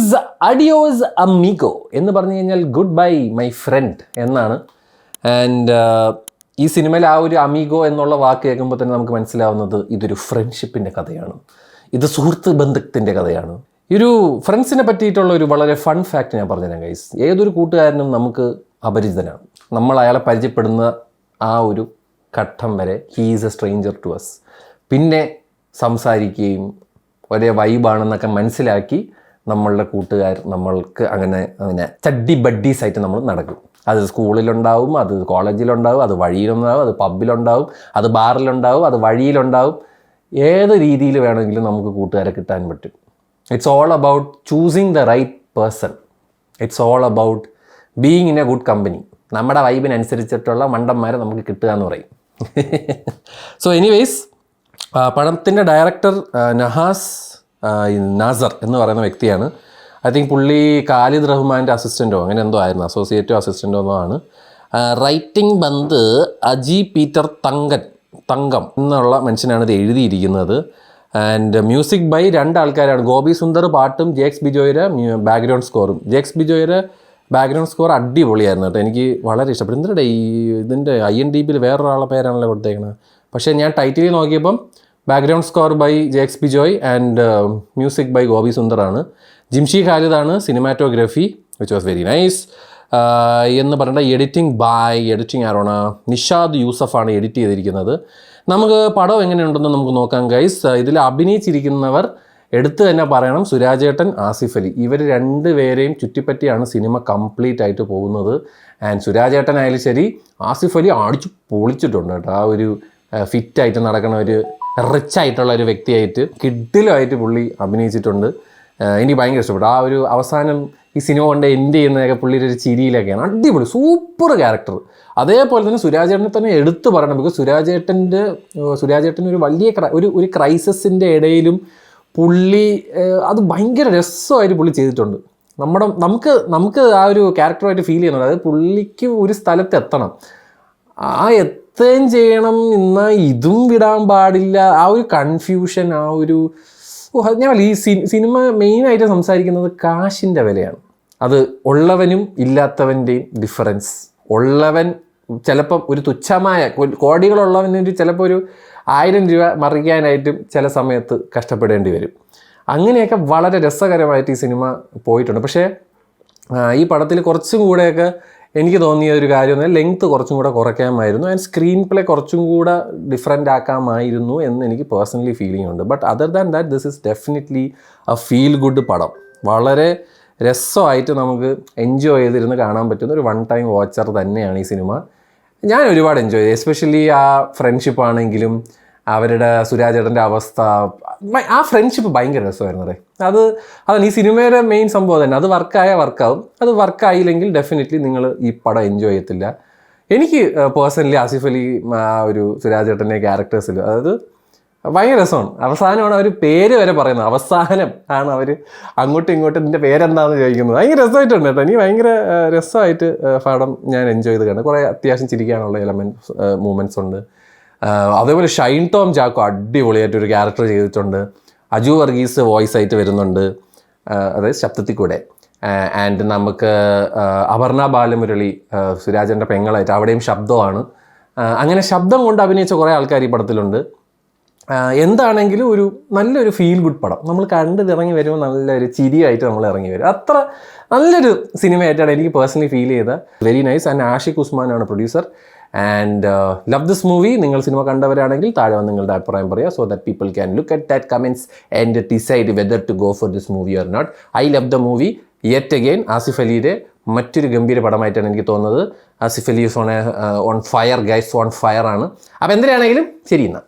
Guys, adios Amigo എന്ന് പറഞ്ഞു കഴിഞ്ഞാൽ ഗുഡ് ബൈ മൈ ഫ്രണ്ട് എന്നാണ്. ആൻഡ് ഈ സിനിമയിൽ ആ ഒരു അമീഗോ എന്നുള്ള വാക്ക് കേൾക്കുമ്പോൾ തന്നെ നമുക്ക് മനസ്സിലാവുന്നത് ഇതൊരു ഫ്രണ്ട്ഷിപ്പിൻ്റെ കഥയാണ്, ഇത് സുഹൃത്ത് ബന്ധത്തിൻ്റെ കഥയാണ്. ഈ ഒരു ഫ്രണ്ട്സിനെ പറ്റിയിട്ടുള്ള ഒരു വളരെ ഫൺ ഫാക്റ്റ് ഞാൻ പറഞ്ഞുതരാം ഗൈസ്. ഏതൊരു കൂട്ടുകാരനും നമുക്ക് അപരിചിതനാണ്. നമ്മൾ അയാളെ പരിചയപ്പെടുന്ന ആ ഒരു ഘട്ടം വരെ he is a stranger to us. പിന്നെ സംസാരിക്കുകയും ഒരേ വൈബാണെന്നൊക്കെ മനസ്സിലാക്കി നമ്മളുടെ കൂട്ടുകാർ നമ്മൾക്ക് അങ്ങനെ ചഡ്ഡി ബഡ്ഡീസ് ആയിട്ട് നമ്മൾ നടക്കും. അത് സ്കൂളിലുണ്ടാവും, അത് കോളേജിലുണ്ടാവും, അത് വഴിയിലുണ്ടാവും, അത് പബ്ബിലുണ്ടാവും, അത് ബാറിലുണ്ടാവും, അത് വഴിയിലുണ്ടാവും. ഏത് രീതിയിൽ വേണമെങ്കിലും നമുക്ക് കൂട്ടുകാരെ കിട്ടാൻ പറ്റും. It's all about choosing the right person. It's all about being in a good company. നമ്മുടെ വൈബിനനുസരിച്ചിട്ടുള്ള മണ്ടന്മാരെ നമുക്ക് കിട്ടുക എന്ന് പറയും. സോ എനിവേയ്സ്, പടത്തിൻ്റെ ഡയറക്ടർ നഹാസ് നാസർ എന്ന് പറയുന്ന വ്യക്തിയാണ്. ഐ തിങ്ക് പുള്ളി ഖാലിദ് റഹ്മാൻ്റെ അസിസ്റ്റൻറ്റോ അങ്ങനെ എന്തോ ആയിരുന്നു, അസോസിയേറ്റോ അസിസ്റ്റൻറ്റോ എന്തോ ആണ്. റൈറ്റിംഗ് ബന്ദ് അജി പീറ്റർ തങ്കം എന്നുള്ള മനുഷ്യനാണ് ഇത് എഴുതിയിരിക്കുന്നത്. ആൻഡ് മ്യൂസിക് ബൈ 2 ആൾക്കാരാണ്. ഗോപി സുന്ദർ പാട്ടും ജെക്സ് ബിജോയുടെ ബാക്ക്ഗ്രൗണ്ട് സ്കോറും. ജെക്സ് ബിജോയുടെ ബാക്ക്ഗ്രൗണ്ട് സ്കോർ അടിപൊളിയായിരുന്നു കേട്ടോ, എനിക്ക് വളരെ ഇഷ്ടപ്പെട്ടു. എന്തിനാ ഇതിൻ്റെ IMDbയിൽ വേറൊരാളുടെ പേരാണല്ലോ കൊടുത്തേക്കണത്. പക്ഷേ ഞാൻ ടൈറ്റിൽ നോക്കിയപ്പം background score by Jakes Bejoy and music by Gopi സുന്ദറാണ്. ജിംഷി ഖാലിദാണ് cinematography, which was very nice എന്ന് പറഞ്ഞിട്ട് എഡിറ്റിംഗ് ആരോണ നിഷാദ് യൂസഫാണ് എഡിറ്റ് ചെയ്തിരിക്കുന്നത്. നമുക്ക് പടം എങ്ങനെയുണ്ടെന്ന് നമുക്ക് നോക്കാം ഗൈസ്. ഇതിൽ അഭിനയിച്ചിരിക്കുന്നവർ എടുത്തു തന്നെ പറയണം, സുരാജേട്ടൻ, ആസിഫ് അലി, ഇവർ 2 പേരെയും ചുറ്റിപ്പറ്റിയാണ് സിനിമ കംപ്ലീറ്റ് ആയിട്ട് പോകുന്നത്. ആൻഡ് സുരാജേട്ടൻ ആയാലും ശരി, ആസിഫ് അലി അടിച്ചു പൊളിച്ചിട്ടുണ്ട് കേട്ടോ. ആ ഒരു ഫിറ്റായിട്ട് നടക്കുന്ന ഒരു റിച്ച് ആയിട്ടുള്ള ഒരു വ്യക്തിയായിട്ട് കിഡിലുമായിട്ട് പുള്ളി അഭിനയിച്ചിട്ടുണ്ട്. എനിക്ക് ഭയങ്കര ഇഷ്ടപ്പെട്ടു. ആ ഒരു അവസാനം ഈ സിനിമ കൊണ്ട് എൻഡ് ചെയ്യുന്നതൊക്കെ പുള്ളിയുടെ ഒരു ചിരിയിലൊക്കെയാണ്. അടിപൊളി സൂപ്പർ ക്യാരക്ടർ. അതേപോലെ തന്നെ സുരാജേട്ടനെ തന്നെ എടുത്തു പറയണം. ബിക്കോസ് സുരാജേട്ടൻ ഒരു വലിയ ഒരു ക്രൈസിസിൻ്റെ ഇടയിലും പുള്ളി അത് ഭയങ്കര രസമായിട്ട് പുള്ളി ചെയ്തിട്ടുണ്ട്. നമുക്ക് ആ ഒരു ക്യാരക്ടറുമായിട്ട് ഫീൽ ചെയ്യുന്നുണ്ട്. അതായത് പുള്ളിക്ക് ഒരു സ്ഥലത്ത് എത്തണം, ആ എത്തുകയും ചെയ്യണം, എന്നാൽ ഇതും വിടാൻ പാടില്ല. ആ ഒരു കൺഫ്യൂഷൻ, ആ ഒരു ഞാൻ ഈ സിനിമ മെയിനായിട്ട് സംസാരിക്കുന്നത് കാശിൻ്റെ വിലയാണ്. അത് ഉള്ളവനും ഇല്ലാത്തവൻ്റെയും ഡിഫറൻസ്. ഉള്ളവൻ ചിലപ്പം ഒരു തുച്ഛമായ കോടികളുള്ളവന് ചിലപ്പോൾ ഒരു 1000 രൂപ മറിക്കാനായിട്ടും ചില സമയത്ത് കഷ്ടപ്പെടേണ്ടി വരും. അങ്ങനെയൊക്കെ വളരെ രസകരമായിട്ട് ഈ സിനിമ പോയിട്ടുണ്ട്. പക്ഷേ ഈ പടത്തിൽ കുറച്ചും കൂടെയൊക്കെ എനിക്ക് തോന്നിയ ഒരു കാര്യം ലെങ്ത്ത് കുറച്ചും കൂടെ കുറയ്ക്കാമായിരുന്നു. ആൻഡ് സ്ക്രീൻ പ്ലേ കുറച്ചും കൂടെ ഡിഫറെൻ്റ് ആക്കാമായിരുന്നു എന്ന് എനിക്ക് പേഴ്സണലി ഫീലിംഗ് ഉണ്ട്. But other than that this is definitely A feel good പടം. വളരെ രസമായിട്ട് നമുക്ക് എൻജോയ് ചെയ്തിരുന്ന് കാണാൻ പറ്റുന്ന ഒരു 1 ടൈം വാച്ചർ തന്നെയാണ് ഈ സിനിമ. ഞാൻ ഒരുപാട് എൻജോയ് ചെയ്തു. എസ്പെഷ്യലി ആ ഫ്രണ്ട്ഷിപ്പ് ആണെങ്കിലും അവരുടെ സുരാജേട്ടൻ്റെ അവസ്ഥ, ആ ഫ്രണ്ട്ഷിപ്പ് ഭയങ്കര രസമായിരുന്നു. അതാണ് ഈ സിനിമയുടെ മെയിൻ സംഭവം തന്നെ. അത് വർക്കാവും. അത് വർക്കായില്ലെങ്കിൽ ഡെഫിനറ്റ്ലി നിങ്ങൾ ഈ പടം എൻജോയ് ചെയ്യത്തില്ല. എനിക്ക് പേഴ്സണലി ആസിഫ് അലി ആ ഒരു സുരാജേട്ടൻ്റെ ക്യാരക്ടേഴ്സിൽ അതായത് ഭയങ്കര രസമാണ്. അവസാനമാണ് അവർ പേര് വരെ പറയുന്നത്. അവസാനം ആണ് അവർ അങ്ങോട്ടും ഇങ്ങോട്ടും ഇതിൻ്റെ പേരെന്താണെന്ന് ചോദിക്കുന്നത്. ഭയങ്കര രസമായിട്ടുണ്ട് കേട്ടോ. എനിക്ക് ഭയങ്കര രസമായിട്ട് പടം ഞാൻ എൻജോയ് ചെയ്ത് കാണും. കുറേ അത്യാവശ്യം ചിരിക്കാനുള്ള മൂമെൻറ്റ്സ് ഉണ്ട്. അതേപോലെ ഷൈൻ ടോം ചാക്കോ അടിപൊളിയായിട്ടൊരു ക്യാരക്ടർ ചെയ്തിട്ടുണ്ട്. അജു വർഗീസ് വോയിസ് ആയിട്ട് വരുന്നുണ്ട്, അതായത് ശബ്ദത്തിൽ കൂടെ. ആൻഡ് നമുക്ക് അപർണ ബാലമുരളി സുരാജൻ്റെ പെങ്ങളായിട്ട് അവിടെയും ശബ്ദമാണ്. അങ്ങനെ ശബ്ദം കൊണ്ട് അഭിനയിച്ച കുറേ ആൾക്കാർ ഈ പടത്തിലുണ്ട്. എന്താണെങ്കിലും ഒരു നല്ലൊരു ഫീൽ ഗുഡ് പടം. നമ്മൾ കണ്ടിറങ്ങി വരുമ്പോൾ നല്ലൊരു ചിരിയായിട്ട് നമ്മൾ ഇറങ്ങി വരും. അത്ര നല്ലൊരു സിനിമയായിട്ടാണ് എനിക്ക് പേഴ്സണലി ഫീൽ ചെയ്തത്. Very nice. ആൻഡ് ആഷിഖ് ഉസ്മാനാണ് producer. And love this movie. നിങ്ങൾ സിനിമ കണ്ടവരാണെങ്കിൽ താഴെ വന്ന് നിങ്ങളുടെ അഭിപ്രായം പറയുക, so that people can look at that comments and decide whether to go for this movie or not. I love the movie. Yet again Asif അലിയുടെ മറ്റൊരു ഗംഭീര പടമായിട്ടാണ് എനിക്ക് തോന്നുന്നത്. Asif Ali on fire guys, on fire ആണ്. അപ്പോൾ എന്തിനാണെങ്കിലും ശരി എന്നാൽ.